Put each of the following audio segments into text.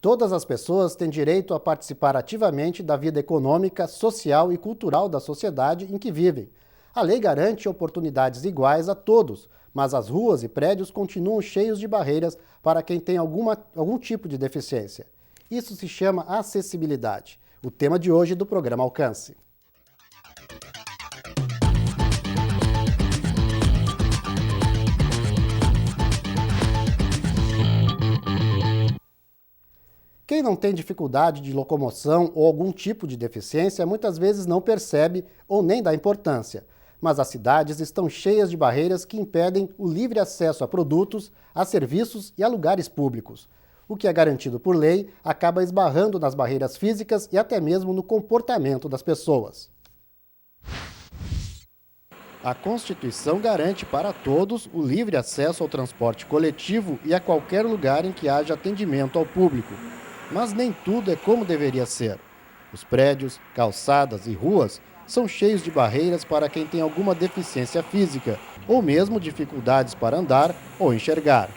Todas as pessoas têm direito a participar ativamente da vida econômica, social e cultural da sociedade em que vivem. A lei garante oportunidades iguais a todos, mas as ruas e prédios continuam cheios de barreiras para quem tem algum tipo de deficiência. Isso se chama acessibilidade. O tema de hoje do programa Alcance. Quem não tem dificuldade de locomoção ou algum tipo de deficiência muitas vezes não percebe ou nem dá importância. Mas as cidades estão cheias de barreiras que impedem o livre acesso a produtos, a serviços e a lugares públicos. O que é garantido por lei acaba esbarrando nas barreiras físicas e até mesmo no comportamento das pessoas. A Constituição garante para todos o livre acesso ao transporte coletivo e a qualquer lugar em que haja atendimento ao público. Mas nem tudo é como deveria ser. Os prédios, calçadas e ruas são cheios de barreiras para quem tem alguma deficiência física ou mesmo dificuldades para andar ou enxergar.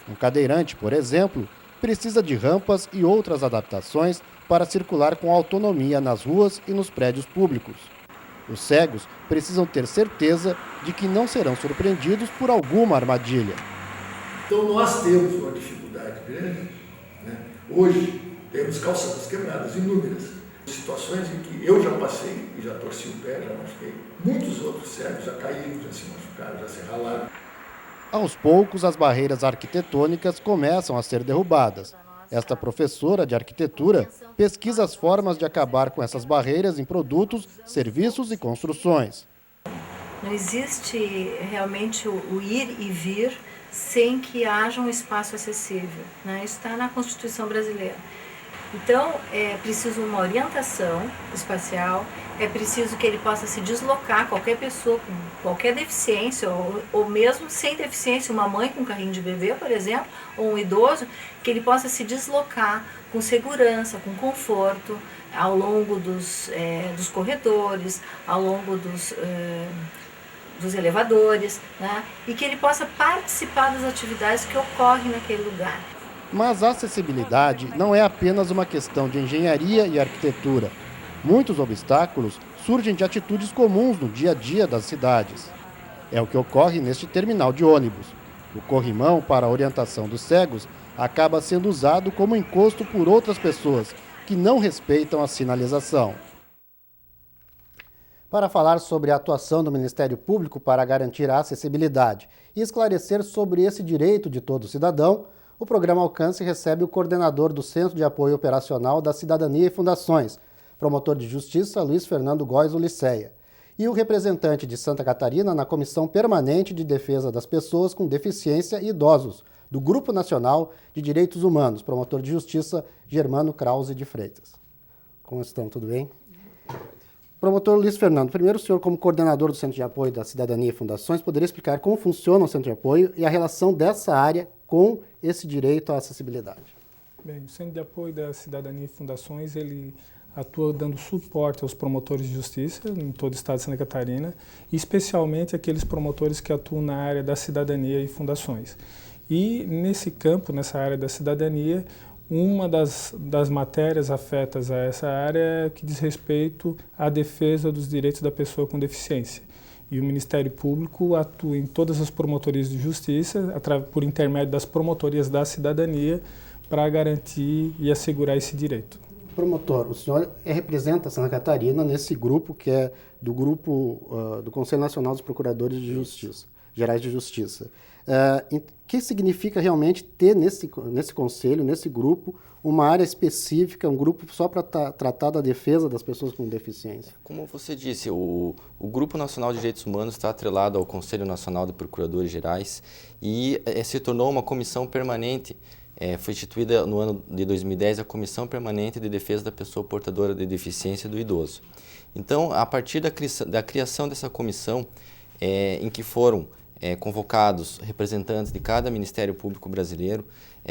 Um cadeirante, por exemplo, precisa de rampas e outras adaptações para circular com autonomia nas ruas e nos prédios públicos. Os cegos precisam ter certeza de que não serão surpreendidos por alguma armadilha. Então nós temos uma dificuldade grande, né? Hoje temos calçadas quebradas, inúmeras. Situações em que eu já passei e já torci o pé, já machuquei. Muitos outros cegos já caíram, já se machucaram, já se ralaram. Aos poucos, as barreiras arquitetônicas começam a ser derrubadas. Esta professora de arquitetura pesquisa as formas de acabar com essas barreiras em produtos, serviços e construções. Não existe realmente o ir e vir sem que haja um espaço acessível, né? Isso está na Constituição brasileira. Então, é preciso uma orientação espacial, é preciso que ele possa se deslocar, qualquer pessoa com qualquer deficiência, ou mesmo sem deficiência, uma mãe com carrinho de bebê, por exemplo, ou um idoso, que ele possa se deslocar com segurança, com conforto, ao longo dos corredores, ao longo dos elevadores, né? E que ele possa participar das atividades que ocorrem naquele lugar. Mas a acessibilidade não é apenas uma questão de engenharia e arquitetura. Muitos obstáculos surgem de atitudes comuns no dia a dia das cidades. É o que ocorre neste terminal de ônibus. O corrimão para a orientação dos cegos acaba sendo usado como encosto por outras pessoas que não respeitam a sinalização. Para falar sobre a atuação do Ministério Público para garantir a acessibilidade e esclarecer sobre esse direito de todo cidadão, o programa Alcance recebe o coordenador do Centro de Apoio Operacional da Cidadania e Fundações, promotor de Justiça Luiz Fernando Góes Ulisseia, e o representante de Santa Catarina na Comissão Permanente de Defesa das Pessoas com Deficiência e Idosos, do Grupo Nacional de Direitos Humanos, promotor de Justiça Germano Krause de Freitas. Como estão? Tudo bem? Promotor Luiz Fernando, primeiro o senhor, como coordenador do Centro de Apoio da Cidadania e Fundações, poderia explicar como funciona o Centro de Apoio e a relação dessa área com esse direito à acessibilidade? Bem, o Centro de Apoio da Cidadania e Fundações, ele atua dando suporte aos promotores de justiça em todo o estado de Santa Catarina, e especialmente aqueles promotores que atuam na área da cidadania e fundações. E nesse campo, nessa área da cidadania, uma das matérias afetas a essa área é que diz respeito à defesa dos direitos da pessoa com deficiência. E o Ministério Público atua em todas as promotorias de justiça, por intermédio das promotorias da cidadania, para garantir e assegurar esse direito. Promotor, o senhor representa Santa Catarina nesse grupo que é do grupo do Conselho Nacional dos Procuradores de Justiça, Gerais de Justiça. O que significa realmente ter nesse conselho, nesse grupo, uma área específica, um grupo só para tratar da defesa das pessoas com deficiência? Como você disse, o Grupo Nacional de Direitos Humanos está atrelado ao Conselho Nacional de Procuradores Gerais e se tornou uma comissão permanente. Foi instituída no ano de 2010 a Comissão Permanente de Defesa da Pessoa Portadora de Deficiência do Idoso. Então, a partir da criação dessa comissão, em que foram convocados representantes de cada Ministério Público brasileiro,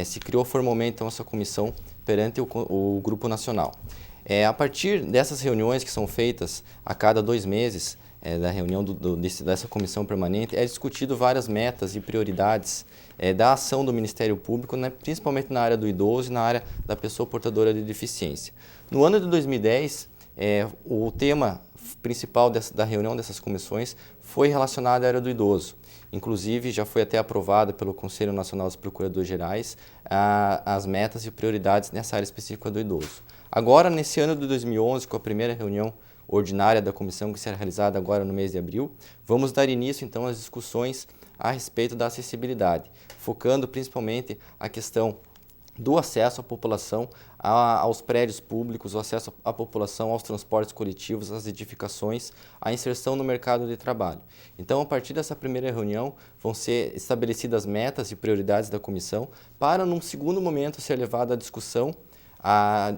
se criou formalmente então, essa comissão perante o Grupo Nacional. A partir dessas reuniões que são feitas a cada 2 meses, da reunião dessa comissão permanente, é discutido várias metas e prioridades da ação do Ministério Público, né, principalmente na área do idoso e na área da pessoa portadora de deficiência. No ano de 2010, o tema principal da reunião dessas comissões foi relacionado à área do idoso. Inclusive, já foi até aprovada pelo Conselho Nacional dos Procuradores Gerais as metas e prioridades nessa área específica do idoso. Agora, nesse ano de 2011, com a primeira reunião ordinária da comissão, que será realizada agora no mês de abril, vamos dar início, então, às discussões a respeito da acessibilidade, focando principalmente a questão do acesso à população aos prédios públicos, o acesso à população aos transportes coletivos, às edificações, a inserção no mercado de trabalho. Então, a partir dessa primeira reunião, vão ser estabelecidas metas e prioridades da comissão para, num segundo momento, ser levada à discussão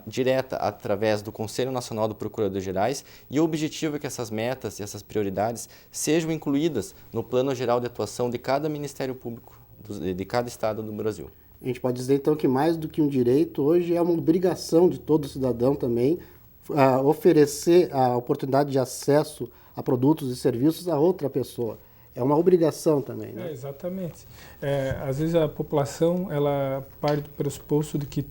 direta através do Conselho Nacional do Procuradores Gerais, e o objetivo é que essas metas e essas prioridades sejam incluídas no Plano Geral de Atuação de cada Ministério Público de cada estado do Brasil. A gente pode dizer, então, que mais do que um direito, hoje é uma obrigação de todo cidadão também oferecer a oportunidade de acesso a produtos e serviços a outra pessoa. É uma obrigação também, né? Exatamente. Às vezes a população ela parte do pressuposto de que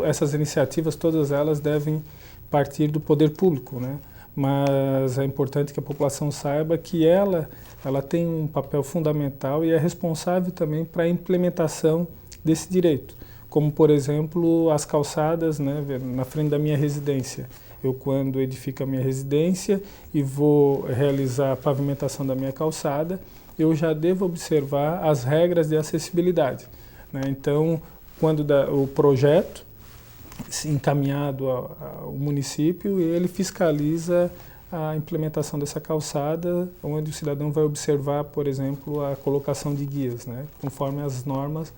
essas iniciativas, todas elas devem partir do poder público, né? Mas é importante que a população saiba que ela tem um papel fundamental e é responsável também para a implementação desse direito, como, por exemplo, as calçadas, né, na frente da minha residência. Eu, quando edifico a minha residência e vou realizar a pavimentação da minha calçada, eu já devo observar as regras de acessibilidade, né? Então, quando o projeto encaminhado ao município, ele fiscaliza a implementação dessa calçada, onde o cidadão vai observar, por exemplo, a colocação de guias, né, conforme as normas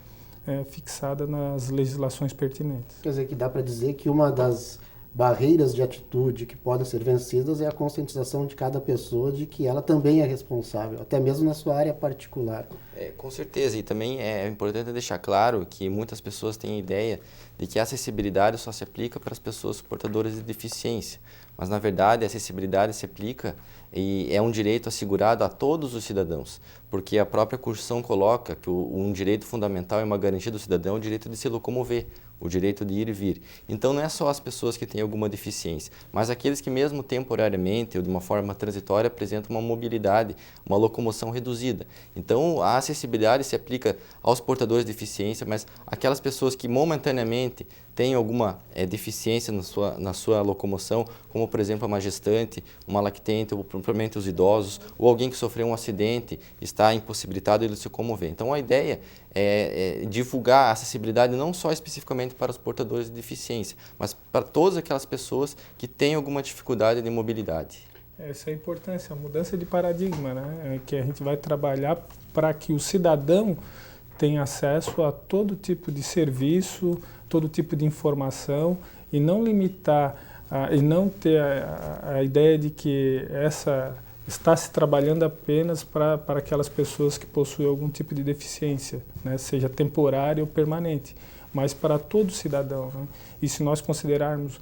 fixada nas legislações pertinentes. Quer dizer, que dá para dizer que uma das barreiras de atitude que podem ser vencidas é a conscientização de cada pessoa de que ela também é responsável, até mesmo na sua área particular. Com certeza, e também é importante deixar claro que muitas pessoas têm a ideia de que a acessibilidade só se aplica para as pessoas portadoras de deficiência, mas na verdade a acessibilidade se aplica e é um direito assegurado a todos os cidadãos, porque a própria Constituição coloca que um direito fundamental e uma garantia do cidadão é o direito de se locomover, o direito de ir e vir. Então não é só as pessoas que têm alguma deficiência, mas aqueles que mesmo temporariamente ou de uma forma transitória apresentam uma mobilidade, uma locomoção reduzida. Então a acessibilidade se aplica aos portadores de deficiência, mas aquelas pessoas que momentaneamente têm alguma deficiência na sua locomoção, como por exemplo uma gestante, uma lactente, ou propriamente os idosos, ou alguém que sofreu um acidente, está impossibilitado de se locomover. Então a ideia é divulgar a acessibilidade não só especificamente para os portadores de deficiência, mas para todas aquelas pessoas que têm alguma dificuldade de mobilidade. Essa é a importância, a mudança de paradigma, né? Que a gente vai trabalhar para que o cidadão tenha acesso a todo tipo de serviço, todo tipo de informação, e não limitar, e não ter a ideia de que está se trabalhando apenas para aquelas pessoas que possuem algum tipo de deficiência, né? Seja temporária ou permanente, mas para todo cidadão, né? E se nós considerarmos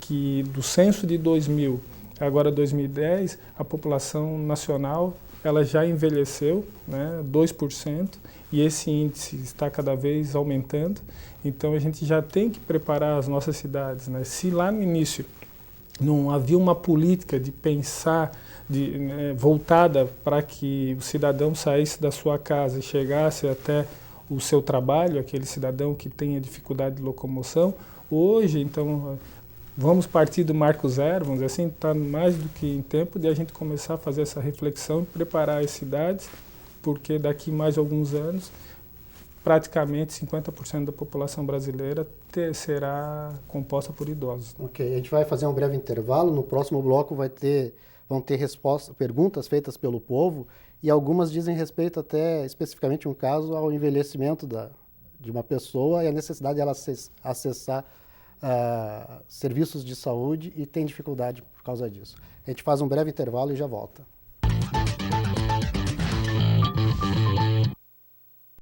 que do censo de 2000, agora 2010, a população nacional ela já envelheceu, né, 2%, e esse índice está cada vez aumentando. Então a gente já tem que preparar as nossas cidades, né? Se lá no início não havia uma política de pensar, voltada para que o cidadão saísse da sua casa e chegasse até o seu trabalho, aquele cidadão que tenha dificuldade de locomoção, hoje, então, vamos partir do marco zero, vamos dizer assim, está mais do que em tempo de a gente começar a fazer essa reflexão e preparar as cidades, porque daqui mais alguns anos, praticamente 50% da população brasileira será composta por idosos. Ok, a gente vai fazer um breve intervalo. No próximo bloco vão ter perguntas feitas pelo povo, e algumas dizem respeito até especificamente um caso ao envelhecimento de uma pessoa e a necessidade de ela acessar serviços de saúde, e tem dificuldade por causa disso. A gente faz um breve intervalo e já volta.